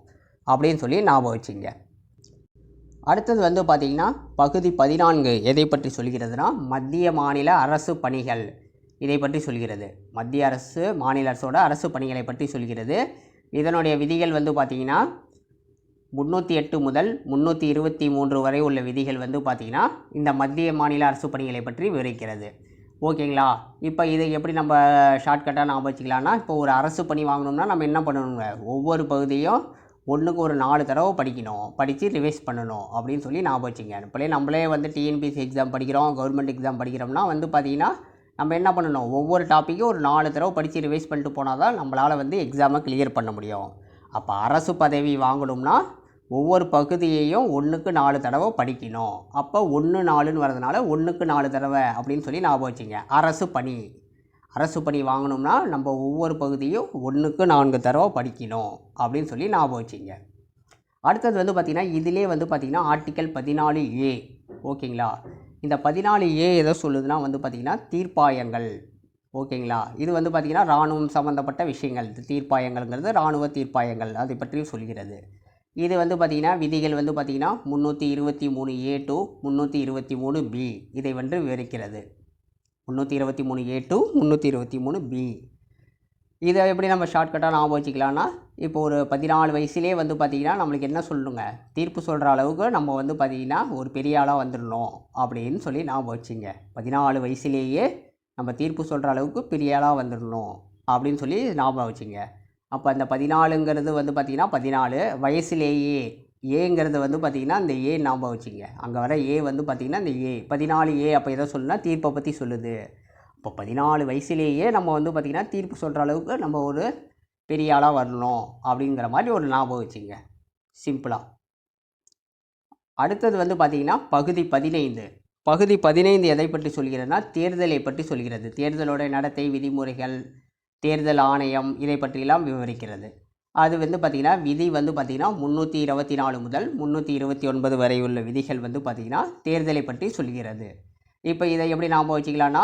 அப்படின்னு சொல்லி ஞாபகம் வச்சுங்க. அடுத்தது வந்து பார்த்திங்கன்னா பகுதி 14 எதை பற்றி சொல்கிறதுனா மத்திய மாநில அரசு பணிகள் இதை பற்றி சொல்கிறது. மத்திய அரசு மாநில அரசோட அரசு பணிகளை பற்றி சொல்கிறது. இதனுடைய விதிகள் வந்து பார்த்திங்கன்னா 308 முதல் 323 வரை உள்ள விதிகள் வந்து பார்த்திங்கன்னா இந்த மத்திய மாநில அரசு பணிகளை பற்றி விவரிக்கிறது. ஓகேங்களா, இப்போ இதை எப்படி நம்ம ஷார்ட்கட்டாக ஞாபகம் வச்சுக்கலாம்னா, இப்போ ஒரு அரசு பணி வாங்கணும்னா நம்ம என்ன பண்ணணுங்க, ஒவ்வொரு பகுதியும் ஒன்றுக்கு ஒரு 4 தடவை படிக்கணும், படித்து ரிவைஸ் பண்ணணும் அப்படின்னு சொல்லி ஞாபகம் வச்சுங்க. இப்போலே நம்மளே வந்து டிஎன்பிஎஸ்சி எக்ஸாம் படிக்கிறோம், கவர்மெண்ட் எக்ஸாம் படிக்கிறோம்னா வந்து பார்த்திங்கன்னா நம்ம என்ன பண்ணணும், ஒவ்வொரு டாப்பிக்கும் ஒரு 4 தடவை படித்து ரிவைஸ் பண்ணிட்டு போனால் தான் நம்மளால் வந்து எக்ஸாமை கிளியர் பண்ண முடியும். அப்போ அரசு பதவி வாங்கணும்னா ஒவ்வொரு பகுதியையும் 1க்கு 4 தடவை படிக்கணும். அப்போ 1 4ன்னு வரதுனால 1க்கு 4 தடவை அப்படின்னு சொல்லி ஞாபகம் வச்சுங்க. அரசு பணி வாங்கணும்னா நம்ம ஒவ்வொரு பகுதியும் 1க்கு 4 தடவை படிக்கணும் அப்படின்னு சொல்லி ஞாபகம் வச்சுங்க. அடுத்தது வந்து பார்த்திங்கன்னா இதிலே வந்து பார்த்திங்கன்னா ஆர்டிக்கல் 14A. ஓகேங்களா, இந்த 14A எதை சொல்லுதுன்னா வந்து பார்த்திங்கன்னா தீர்ப்பாயங்கள். ஓகேங்களா, இது வந்து பார்த்திங்கன்னா இராணுவம் சம்மந்தப்பட்ட விஷயங்கள். தீர்ப்பாயங்கள்ங்கிறது இராணுவ தீர்ப்பாயங்கள் அதை பற்றி சொல்கிறது. இது வந்து பார்த்திங்கன்னா விதிகள் வந்து பார்த்திங்கன்னா 323A to 323B இதை வந்து விவரிக்கிறது. 323A to 323B இதை எப்படி நம்ம ஷார்ட்கட்டாக ஞாபகம் வச்சுக்கலாம்னா, இப்போ ஒரு 14 வயசுலேயே வந்து பார்த்திங்கன்னா நம்மளுக்கு என்ன சொல்லணுங்க, தீர்ப்பு சொல்கிற அளவுக்கு நம்ம வந்து பார்த்திங்கன்னா ஒரு பெரிய ஆளாக வந்துடணும் அப்படின்னு சொல்லி ஞாபகம் வச்சுங்க. 14 வயசுலேயே நம்ம தீர்ப்பு சொல்கிற அளவுக்கு பெரிய ஆளாக வந்துடணும் அப்படின்னு சொல்லி ஞாபகம் வச்சுங்க. அப்போ அந்த 14ங்கிறது வந்து பார்த்திங்கன்னா 14 வயசுலேயே, ஏங்கிறது வந்து பார்த்திங்கன்னா இந்த ஏ ஞாபகம் வச்சுங்க. அங்கே வர ஏ வந்து பார்த்திங்கன்னா இந்த ஏ 14A அப்போ எதை சொல்லுன்னா தீர்ப்பை பற்றி சொல்லுது. இப்போ 14 வயசுலேயே நம்ம வந்து பார்த்திங்கன்னா தீர்ப்பு சொல்கிற அளவுக்கு நம்ம ஒரு பெரிய ஆளாக வரணும் அப்படிங்கிற மாதிரி ஒரு ஞாபகம் வச்சுங்க சிம்பிளாக. அடுத்தது வந்து பார்த்திங்கன்னா பகுதி 15. பகுதி 15 எதை பற்றி சொல்கிறதுனா தேர்தலை பற்றி சொல்கிறது. தேர்தலோட நடத்தை, விதிமுறைகள், தேர்தல் ஆணையம் இதை பற்றியெல்லாம் விவரிக்கிறது. அது வந்து பார்த்திங்கன்னா விதி வந்து பார்த்திங்கன்னா 324 முதல் 329 வரை உள்ள விதிகள் வந்து பார்த்திங்கன்னா தேர்தலை பற்றி சொல்கிறது. இப்போ இதை எப்படி ஞாபகம் வச்சுக்கலாம்னா,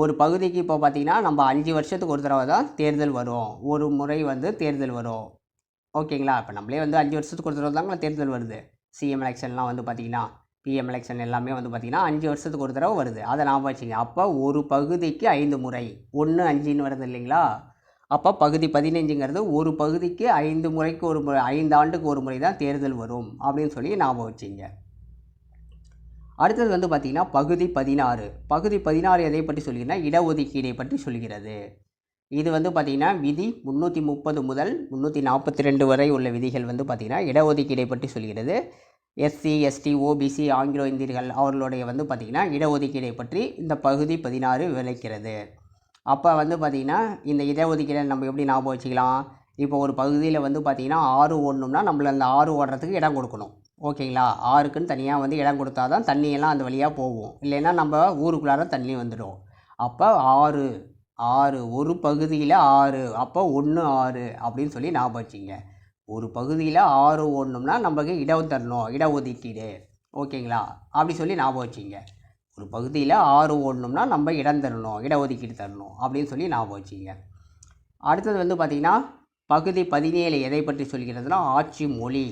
ஒரு பகுதிக்கு இப்போ பார்த்திங்கன்னா நம்ம 5 வருஷத்துக்கு ஒரு தடவை தான் தேர்தல் வரும், ஒரு முறை வந்து தேர்தல் வரும். ஓகேங்களா? இப்போ நம்மளே வந்து 5 வருஷத்துக்கு ஒரு தடவை தாங்க தேர்தல் வருது. சிஎம் எலெக்ஷன்லாம் வந்து பார்த்திங்கன்னா, பிஎம் எலெக்ஷன் எல்லாமே வந்து பார்த்திங்கன்னா 5 வருஷத்துக்கு ஒரு தடவை வருது. அதை ஞாபகம் வச்சுங்க. அப்போ ஒரு பகுதிக்கு 5 முறை, 1 5ன்னு வருது இல்லைங்களா? அப்போ பகுதி 15ங்கிறது ஒரு பகுதிக்கு 5 முறைக்கு ஒரு முறை, 5 ஆண்டுக்கு ஒரு முறை தான் தேர்தல் வரும் அப்படின்னு சொல்லி ஞாபகம் வச்சுங்க. அடுத்தது வந்து பார்த்திங்கன்னா பகுதி 16. பகுதி 16 எதை பற்றி சொல்கிறதுனா இடஒதுக்கீடை பற்றி சொல்கிறது. இது வந்து பார்த்திங்கன்னா விதி 330 முதல் 342 வரை உள்ள விதிகள் வந்து பார்த்திங்கன்னா இடஒதுக்கீடை பற்றி சொல்கிறது. எஸ்சி, எஸ்டி, ஓபிசி, ஆங்கிலோ இந்தியர்கள் அவர்களுடைய வந்து பார்த்திங்கன்னா இடஒதுக்கீடை பற்றி இந்த பகுதி 16 விவரிக்கிறது. அப்போ வந்து பார்த்திங்கன்னா இந்த இடஒதுக்கீடை நம்ம எப்படி ஞாபகம் வச்சுக்கலாம்? இப்போ ஒரு பகுதியில் வந்து பார்த்திங்கன்னா ஆறு ஓடணும்னா நம்மள அந்த ஆறு ஓடுறதுக்கு இடம் கொடுக்கணும். ஓகேங்களா? ஆறுக்குன்னு தனியாக வந்து இடம் கொடுத்தா தான் தண்ணியெல்லாம் அந்த வழியாக போகும். இல்லைன்னா நம்ம ஊருக்குள்ளார தண்ணி வந்துடும். அப்போ ஆறு ஒரு பகுதியில் 6, அப்போ 1 6 அப்படின்னு சொல்லி ஞாபகம் வச்சுங்க. ஒரு பகுதியில் 6 ஓடணும்னா நமக்கு இடம் தரணும், இடஒதுக்கீடு. ஓகேங்களா? அப்படி சொல்லி ஞாபகம் வச்சுங்க. ஒரு பகுதியில் 6 ஓடணும்னா நம்ம இடம் தரணும், இடஒதுக்கீடு தரணும் அப்படின்னு சொல்லி ஞாபகம் வச்சுங்க. அடுத்தது வந்து பார்த்திங்கன்னா பகுதி 17 எதை பற்றி சொல்கிறதுனா ஆட்சி மொழி.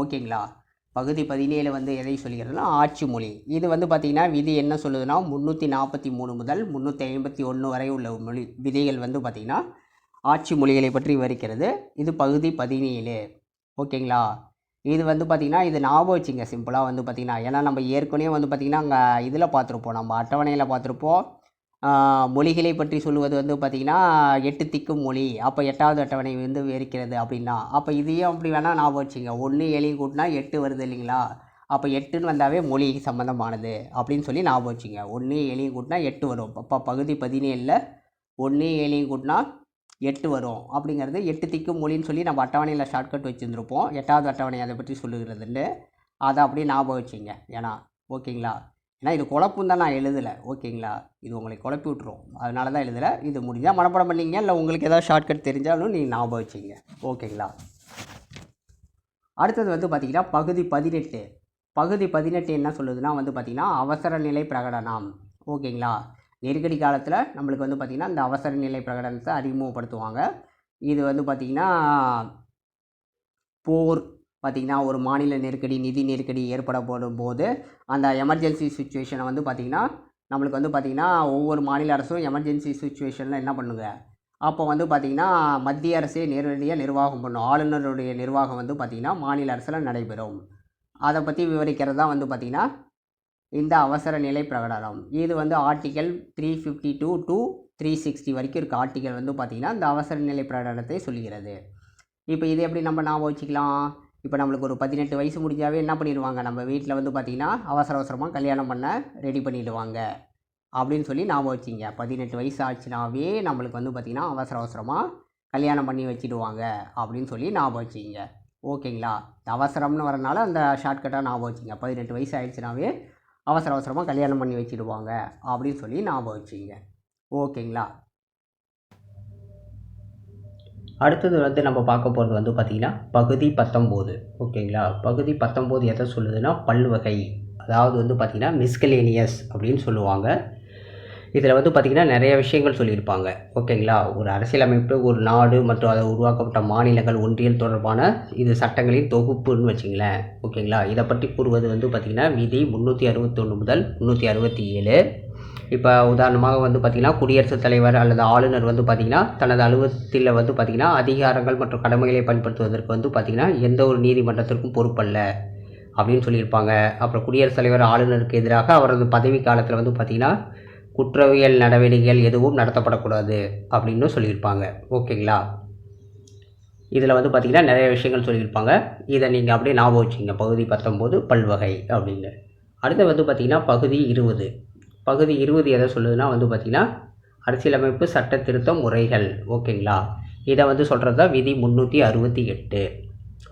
ஓகேங்களா? பகுதி 17 வந்து எதை சொல்கிறதுனா ஆட்சி மொழி. இது வந்து பார்த்திங்கன்னா விதி என்ன சொல்லுதுன்னா 343 முதல் 351 வரை உள்ள மொழி விதிகள் வந்து பார்த்திங்கன்னா ஆட்சி மொழிகளை பற்றி விவரிக்கிறது. இது பகுதி 17. ஓகேங்களா? இது வந்து பார்த்திங்கன்னா இது ஞாபகம் வச்சுங்க சிம்பிளாக வந்து பார்த்திங்கன்னா. ஏன்னா நம்ம ஏற்கனவே வந்து பார்த்திங்கன்னா அங்கே இதில் பார்த்துருப்போம், நம்ம அட்டவணையில் பார்த்துருப்போம். மொழிகளை பற்றி சொல்லுவது வந்து பார்த்திங்கன்னா 8 திக்கும் மொழி. அப்போ 8வது அட்டவணை வந்து விவரிக்கிறது அப்படின்னா, அப்போ இதையும் அப்படி வேணால் ஞாபகம் வச்சுங்க. 1 7 கூட்டினா 8 வருது இல்லைங்களா? அப்போ 8ன்னு வந்தாவே மொழி சம்மந்தமானது அப்படின்னு சொல்லி ஞாபகம் வச்சுங்க. 1 7 கூட்டினா 8 வரும். அப்போ பகுதி 17 1 7 கூட்டினா 8 வரும். அப்படிங்கிறது 8 திக்கும் மொழின்னு சொல்லி நம்ம அட்டவணையில் ஷார்ட்கட் வச்சுருந்துருப்போம். 8வது அட்டவணை அதை பற்றி சொல்லுகிறதுன்னு அதை அப்படியே ஞாபகம் வச்சுங்க. ஏன்னா ஓகேங்களா? ஏன்னா இது குழப்பம் தான், நான் எழுதலை. ஓகேங்களா? இது உங்களை குழப்பி விட்டுரும், அதனால தான் எழுதலை. இது முடிஞ்சால் மனப்பாடம் பண்ணிங்க, இல்லை உங்களுக்கு ஏதாவது ஷார்ட்கட் தெரிஞ்சாலும் நீங்கள் ஞாபகம் வச்சுங்க. ஓகேங்களா? அடுத்தது வந்து பார்த்திங்கன்னா பகுதி 18. பகுதி 18 என்ன சொல்லுதுன்னா வந்து பார்த்திங்கன்னா அவசர நிலை பிரகடனம். ஓகேங்களா? நெருக்கடி காலத்தில் நம்மளுக்கு வந்து பார்த்திங்கன்னா இந்த அவசர நிலை பிரகடனத்தை அறிமுகப்படுத்துவாங்க. இது வந்து பார்த்திங்கன்னா போர், பார்த்திங்கன்னா ஒரு மாநில நெருக்கடி, நிதி நெருக்கடி ஏற்படப்படும் போது அந்த எமர்ஜென்சி சுச்சுவேஷனை வந்து பார்த்திங்கன்னா நம்மளுக்கு வந்து பார்த்திங்கன்னா ஒவ்வொரு மாநில அரசும் எமர்ஜென்சி சுச்சுவேஷனில் என்ன பண்ணுங்க, அப்போ வந்து பார்த்திங்கன்னா மத்திய அரசே நேரடியாக நிர்வாகம் பண்ணும். ஆளுநருடைய நிர்வாகம் வந்து பார்த்திங்கன்னா மாநில அரசில் நடைபெறும். அதை பற்றி விவரிக்கிறது தான் வந்து பார்த்திங்கன்னா இந்த அவசர நிலை பிரகடனம். இது வந்து ஆர்டிக்கல் 352 to 360 வரைக்கும் இருக்க ஆர்டிக்கல் வந்து பார்த்திங்கன்னா இந்த அவசர நிலை பிரகடனத்தை சொல்கிறது. இப்போ இது எப்படி நம்ம ஞாபகம் வச்சுக்கலாம்? இப்போ நம்மளுக்கு ஒரு 18 வயசு முடிஞ்சாவே என்ன பண்ணிடுவாங்க, நம்ம வீட்டில் வந்து பார்த்திங்கன்னா அவசரமாக கல்யாணம் பண்ண ரெடி பண்ணிவிடுவாங்க அப்படின்னு சொல்லி ஞாபகம் வச்சிங்க. 18 வயசு ஆச்சுனாவே நம்மளுக்கு வந்து பார்த்திங்கன்னா அவசரமாக கல்யாணம் பண்ணி வச்சுடுவாங்க அப்படின்னு சொல்லி ஞாபகம் வச்சிங்க. ஓகேங்களா? அவசரம்னு வரனால அந்த ஷார்ட்கட்டாக ஞாபகம் வச்சிங்க. 18 வயசு ஆயிடுச்சுனாவே அவசரமாக கல்யாணம் பண்ணி வச்சுடுவாங்க அப்படின்னு சொல்லி ஞாபகம் வச்சிங்க. ஓகேங்களா? அடுத்தது வந்து நம்ம பார்க்க போகிறது வந்து பார்த்திங்கன்னா பகுதி 19. ஓகேங்களா? பகுதி 19 எதை சொல்லுதுன்னா பல்வகை, அதாவது வந்து பார்த்திங்கன்னா மிஸ்கலேனியஸ் அப்படின்னு சொல்லுவாங்க. இதில் வந்து பார்த்திங்கன்னா நிறைய விஷயங்கள் சொல்லியிருப்பாங்க. ஓகேங்களா? ஒரு அரசியலமைப்பு, ஒரு நாடு மற்றும் அதை உருவாக்கப்பட்ட மாநிலங்கள், ஒன்றியல் தொடர்பான இது சட்டங்களின் தொகுப்புன்னு வச்சிங்களேன். ஓகேங்களா? இதை பற்றி கூறுவது வந்து பார்த்திங்கன்னா விதி 361 முதல் 367. இப்போ உதாரணமாக வந்து பார்த்திங்கன்னா குடியரசுத் தலைவர் அல்லது ஆளுநர் வந்து பார்த்திங்கன்னா தனது அலுவலகத்தில் வந்து பார்த்திங்கன்னா அதிகாரங்கள் மற்றும் கடமைகளை பயன்படுத்துவதற்கு வந்து பார்த்திங்கன்னா எந்த ஒரு நீதிமன்றத்திற்கும் பொறுப்பல்ல அப்படின்னு சொல்லியிருப்பாங்க. அப்புறம் குடியரசுத் தலைவர் ஆளுநருக்கு எதிராக அவரது பதவி காலத்தில் வந்து பார்த்திங்கன்னா குற்றவியல் நடவடிக்கைகள் எதுவும் நடத்தப்படக்கூடாது அப்படின்னு சொல்லியிருப்பாங்க. ஓகேங்களா? இதில் வந்து பார்த்திங்கன்னா நிறைய விஷயங்கள் சொல்லியிருப்பாங்க. இதை நீங்கள் அப்படியே ஞாபகம் வச்சுங்க. பகுதி 19 பல்வகை அப்படின்னு. அடுத்து வந்து பார்த்திங்கன்னா பகுதி 20. பகுதி 20 எதை சொல்லுதுன்னா வந்து பார்த்திங்கன்னா அரசியலமைப்பு சட்ட திருத்த முறைகள். ஓகேங்களா? இதை வந்து சொல்கிறது தான் விதி 368.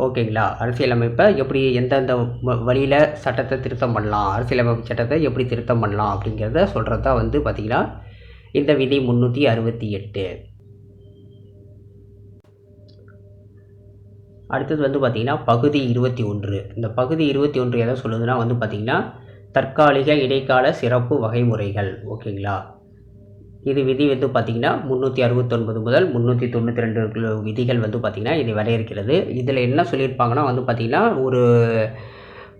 ஓகேங்களா? அரசியலமைப்பை எப்படி எந்தெந்த வழியில் சட்டத்தை திருத்தம் பண்ணலாம், அரசியலமைப்பு சட்டத்தை எப்படி திருத்தம் பண்ணலாம் அப்படிங்கிறத சொல்கிறது தான் வந்து பார்த்திங்கன்னா இந்த விதி 368. அடுத்தது வந்து பார்த்திங்கன்னா பகுதி 21. இந்த பகுதி 21 எதை சொல்லுதுன்னா வந்து பார்த்திங்கன்னா தற்காலிக இடைக்கால சிறப்பு வகைமுறைகள். ஓகேங்களா? இது விதி வந்து பார்த்திங்கன்னா 369 முதல் 392 விதிகள் வந்து பார்த்திங்கன்னா இது வரையறுக்கிறது. இதில் என்ன சொல்லியிருப்பாங்கன்னா வந்து பார்த்திங்கன்னா ஒரு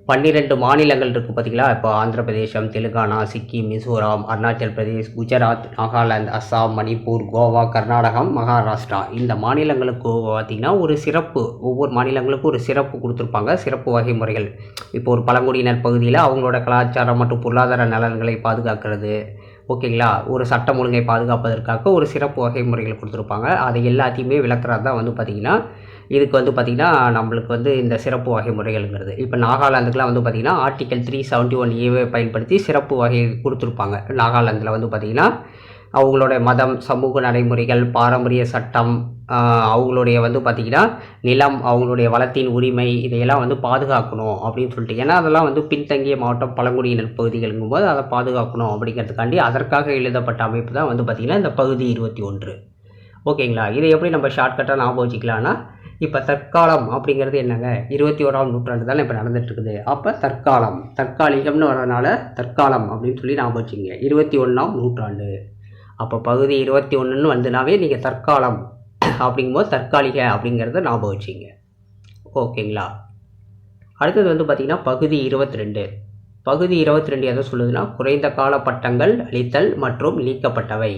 12 மாநிலங்கள் இருக்குது பார்த்திங்களா? இப்போ ஆந்திர பிரதேசம், தெலுங்கானா, சிக்கிம், மிசோரம், அருணாச்சல் பிரதேஷ், குஜராத், நாகாலாந்து, அஸ்ஸாம், மணிப்பூர், கோவா, கர்நாடகம், மகாராஷ்டிரா இந்த மாநிலங்களுக்கு பார்த்திங்கன்னா ஒரு சிறப்பு, ஒவ்வொரு மாநிலங்களுக்கும் ஒரு சிறப்பு கொடுத்துருப்பாங்க, சிறப்பு வகைமுறைகள். இப்போ ஒரு பழங்குடியினர் பகுதியில் அவங்களோட கலாச்சாரம் மற்றும் பொருளாதார நலன்களை பாதுகாக்கிறது. ஓகேங்களா? ஒரு சட்டம் ஒழுங்கை பாதுகாப்பதற்காக ஒரு சிறப்பு வகைமுறைகள் கொடுத்துருப்பாங்க. அதை எல்லாத்தையுமே விளக்குறது தான் வந்து பார்த்திங்கன்னா இதுக்கு வந்து பார்த்திங்கன்னா நம்மளுக்கு வந்து இந்த சிறப்பு வகைமுறைகள்ங்கிறது. இப்போ நாகாலாந்துக்குலாம் வந்து பார்த்திங்கன்னா ஆர்டிக்கல் 371A பயன்படுத்தி சிறப்பு வகை கொடுத்துருப்பாங்க. நாகாலாந்தில் வந்து பார்த்திங்கன்னா அவங்களோட மதம், சமூக நடைமுறைகள், பாரம்பரிய சட்டம், அவங்களுடைய வந்து பார்த்திங்கன்னா நிலம், அவங்களுடைய வளத்தின் உரிமை இதையெல்லாம் வந்து பாதுகாக்கணும் அப்படின்னு சொல்லிட்டு. ஏன்னா அதெல்லாம் வந்து பின்தங்கிய மாவட்டம், பழங்குடியினர் பகுதிகளுங்கும்போது அதை பாதுகாக்கணும் அப்படிங்கிறதுக்காண்டி அதற்காக எழுதப்பட்ட அமைப்பு தான் வந்து பார்த்திங்கன்னா இந்த பகுதி 21. ஓகேங்களா? இதை எப்படி நம்ம ஷார்ட்கட்டாக ஞாபகம் வச்சுக்கலாம்னா, இப்போ தற்காலம் அப்படிங்கிறது என்னங்க, 21ஆம் நூற்றாண்டு தானே இப்போ நடந்துகிட்ருக்குது. அப்போ தற்காலம், தற்காலிகம்னு வரனால தற்காலம் அப்படின்னு சொல்லி ஞாபகம் வச்சுங்க. 21ஆம் நூற்றாண்டு. அப்போ பகுதி 21ன்னு வந்துனாவே நீங்கள் தற்காலம் அப்படிங்கும்போது தற்காலிக அப்படிங்கிறத ஞாபகம் வச்சுங்க. ஓகேங்களா? அடுத்தது வந்து பார்த்திங்கன்னா பகுதி 22. பகுதி 22 எதை சொல்லுதுன்னா குறைந்த கால பட்டங்கள் அளித்தல் மற்றும் நீக்கப்பட்டவை.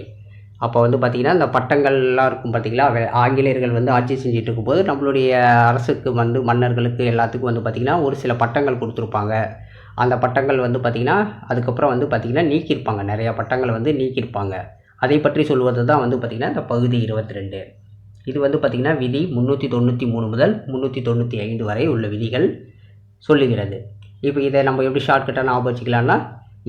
அப்போ வந்து பார்த்திங்கன்னா இந்த பட்டங்கள்லாம் இருக்கும் பார்த்திங்களா, ஆங்கிலேயர்கள் வந்து ஆட்சி செஞ்சுட்டு இருக்கும்போது நம்மளுடைய அரசுக்கு வந்து மன்னர்களுக்கு எல்லாத்துக்கும் வந்து பார்த்திங்கன்னா ஒரு சில பட்டங்கள் கொடுத்துருப்பாங்க. அந்த பட்டங்கள் வந்து பார்த்திங்கன்னா அதுக்கப்புறம் வந்து பார்த்திங்கன்னா நீக்கியிருப்பாங்க, நிறையா பட்டங்களை வந்து நீக்கியிருப்பாங்க. அதை பற்றி சொல்வது தான் வந்து பார்த்திங்கன்னா இந்த பகுதி 22. இது வந்து பார்த்திங்கன்னா விதி 393 முதல் 395 வரை உள்ள விதிகள் சொல்லுகிறது. இப்போ இதை நம்ம எப்படி ஷார்ட்கட்டாக ஞாபகம் வச்சுக்கலாம்னா,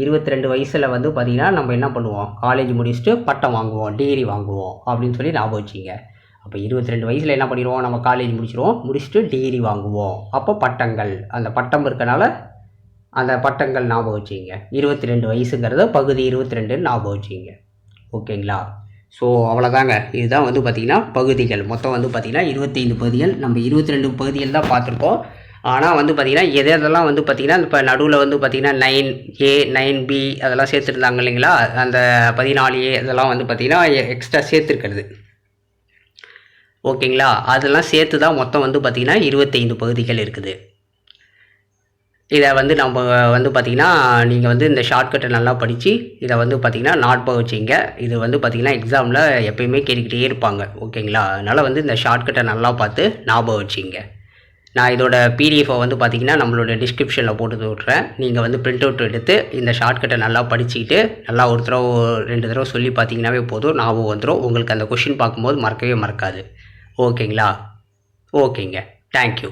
22 வயசில் வந்து பார்த்திங்கன்னா நம்ம என்ன பண்ணுவோம், காலேஜ் முடிச்சுட்டு பட்டம் வாங்குவோம், டிகிரி வாங்குவோம் அப்படின்னு சொல்லி ஞாபகம் வச்சுங்க. அப்போ 22 வயசில் என்ன பண்ணிடுவோம், நம்ம காலேஜ் முடிச்சிடுவோம், முடிச்சுட்டு டிகிரி வாங்குவோம். அப்போ பட்டங்கள், அந்த பட்டம் இருக்கனால அந்த பட்டங்கள் ஞாபகம் வச்சுங்க. 22 வயசுங்கிறத பகுதி 22ன்னு ஞாபகம் வச்சுங்க. ஓகேங்களா? ஸோ அவ்வளோதாங்க. இதுதான் வந்து பார்த்திங்கன்னா பகுதிகள். மொத்தம் வந்து பார்த்திங்கன்னா 25 பகுதிகள். நம்ம 22 பகுதிகள் தான் பார்த்துருக்கோம். ஆனால் வந்து பார்த்திங்கன்னா எதெல்லாம் வந்து பார்த்திங்கன்னா இப்போ நடுவில் வந்து பார்த்திங்கன்னா 9A 9B அதெல்லாம் சேர்த்துருந்தாங்க இல்லைங்களா, அந்த 14A இதெல்லாம் வந்து பார்த்திங்கன்னா எக்ஸ்ட்ரா சேர்த்துருக்கிறது. ஓகேங்களா? அதெல்லாம் சேர்த்து தான் மொத்தம் வந்து பார்த்திங்கன்னா 25 பகுதிகள் இருக்குது. இதை வந்து நம்ம வந்து பார்த்திங்கன்னா நீங்கள் வந்து இந்த ஷார்ட்கட்டை நல்லா படித்து இதை வந்து பார்த்திங்கன்னா ஞாபகம் வச்சுங்க. இது வந்து பார்த்திங்கன்னா எக்ஸாமில் எப்பயுமே கேட்டுக்கிட்டே இருப்பாங்க. ஓகேங்களா? அதனால் வந்து இந்த ஷார்ட்கட்டை நல்லா பார்த்து ஞாபகம் வச்சுங்க. நான் இதோட பிடிஎஃபை வந்து பார்த்திங்கன்னா நம்மளோட டிஸ்கிரிப்ஷனில் போட்டு விட்றேன். நீங்கள் வந்து பிரிண்ட் அவுட் எடுத்து இந்த ஷார்ட்கட்டை நல்லா படிச்சுக்கிட்டு நல்லா ஒரு தடவை 2 தடவை சொல்லி பார்த்தீங்கன்னாவே போதும், ஞாபகம் வந்துடும். உங்களுக்கு அந்த கொஷின் பார்க்கும்போது மறக்கவே மறக்காது. ஓகேங்களா? ஓகேங்க. தேங்க்யூ.